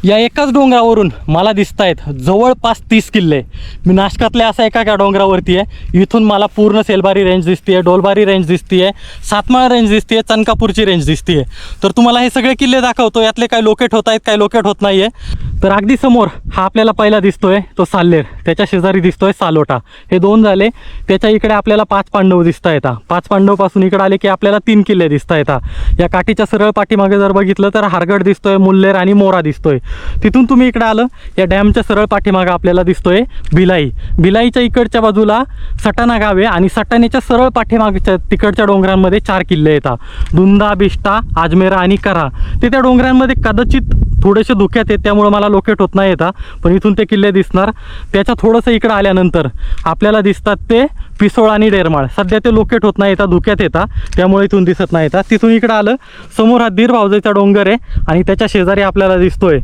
या एकाच डोंगरावरून मला दिसत आहेत जवळपास 30 किल्ले. मी नाशकातल्या असा एका डोंगरावरती आहे. इथून मला पूर्ण सेलबारी रेंज दिसते, डोलबारी रेंज दिसते, सातमाळ रेंज दिसते, चनकापूरची रेंज दिसते. तर तुम्हाला हे सगळे किल्ले दाखवतो. यातले काही लोकेट होत आहेत, काही लोकेट होत नाही आहे. तर अगदी समोर हा आपल्याला पहिला दिसतोय तो साल्हेर, त्याच्या शेजारी दिसतोय सालोटा. हे 2 झाले. त्याच्या इकडे आपल्याला 5 पांडव दिसता येतात. 5 पांडवपासून इकडे आले की आपल्याला 3 किल्ले दिसता येतात. या काठीच्या सरळ पाठीमागे जर बघितलं तर हारगड दिसतोय, मुल्लेर आणि मोरा दिसतोय. तिथून तुम्ही इकडे आलं, या डॅमच्या सरळ पाठीमागे आपल्याला दिसतोय भिलाई. भिलाईच्या इकडच्या बाजूला सटाणा गाव आहे आणि सटाण्याच्या सरळ पाठीमागच्या तिकडच्या डोंगरांमध्ये 4 किल्ले येतात. दुंदा, बिष्टा, आजमेरा आणि करा. ते त्या डोंगरांमध्ये कदाचित थोडेसे धुक्यात आहेत, त्यामुळे मला लोकेट होत नाही येतात, पण इथून ते किल्ले दिसणार. त्याच्या थोडंसं इकडं आल्यानंतर आपल्याला दिसतात ते पिसोळ आणि डेरमाळ. सध्या ते लोकेट होत नाही येतात, धुक्यात येतात, त्यामुळे इथून दिसत नाही येतात. तिथून इकडं आलं, समोर हा दीर भावजेचा डोंगर आहे आणि त्याच्या शेजारी आपल्याला दिसतोय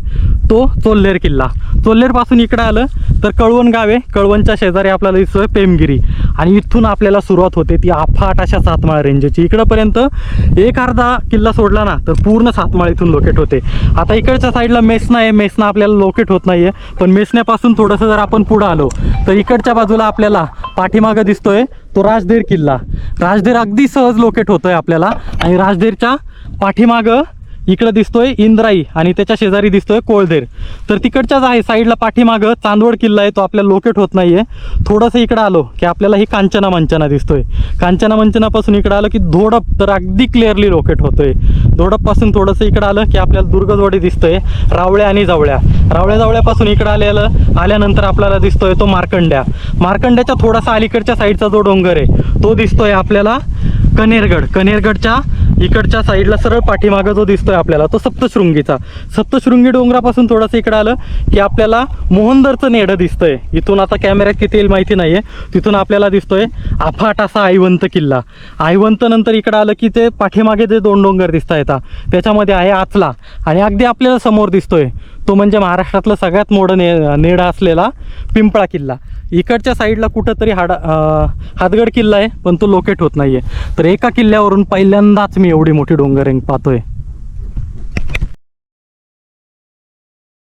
तो चोल्लेर किल्ला. चोल्लेरपासून इकडं आलं तर कळवण गाव आहे. कळवणच्या शेजारी आपल्याला दिसतोय पेमगिरी आणि इथून आपल्याला सुरुवात होते ती अफाट अशा सातमाळ रेंजची. इकडंपर्यंत एक अर्धा किल्ला सोडला ना तर पूर्ण सातमाळ इथून लोकेट होते. आता इकडच्या साईडला मेसना आहे. मेसना आपल्याला लोकेट होत नाही आहे, पण मेसण्यापासून थोडंसं जर आपण पुढं आलो तर इकडच्या बाजूला आपल्याला पाठीमागं दिसतोय तो राजदेर किल्ला. राजदेर अगदी सहज लोकेट होतोय आपल्याला. आणि राजदेरच्या पाठीमागं इकडं दिसतोय इंद्राई आणि त्याच्या शेजारी दिसतोय कोळदेर. तर तिकडच्याच आहे साईडला पाठीमागं चांदवड किल्ला आहे, तो आपल्याला लोकेट होत नाही आहे. थोडंसं इकडं आलो की आपल्याला ही कांचना मंचना दिसतोय. कांचना मंचनापासून इकडं आलं की धोडप तर अगदी क्लिअरली लोकेट होतोय. धोडपपासून थोडंसं इकडं आलं की आपल्याला दुर्गजवाडी दिसतोय, रावळ्या आणि जावळ्या. जावळ्यापासून इकडं आल्यानंतर आपल्याला दिसतोय तो मार्कंड्या. मार्कंड्याच्या थोडासा अलीकडच्या साईडचा जो डोंगर आहे तो दिसतोय आपल्याला कनेरगड. कनेरगडच्या इकडच्या साईडला सरळ पाठीमागं जो दिसतोय आपल्याला तो सप्तशृंगीचा. सप्तशृंगी डोंगरापासून थोडंसं इकडं आलं की आपल्याला मोहनदरचं नेडं दिसतंय. इथून आता कॅमेऱ्यात किती येईल माहिती नाही आहे. तिथून आपल्याला दिसतोय अफाट असा आईवंत किल्ला. आईवंत नंतर इकडं आलं की ते पाठीमागे जे 2 डोंगर दिसता येतात त्याच्यामध्ये आहे आचला. आणि अगदी आपल्याला समोर दिसतोय तो म्हणजे महाराष्ट्रातलं सगळ्यात मोठं नेडा असलेला पिंपळा किल्ला. इकडच्या साईडला कुठंतरी हातगड किल्ला आहे, पण तो लोकेट होत नाही आहे. तर एका किल्ल्यावरून पहिल्यांदाच मी एवढी मोठी डोंगर रेंज पाहतोय.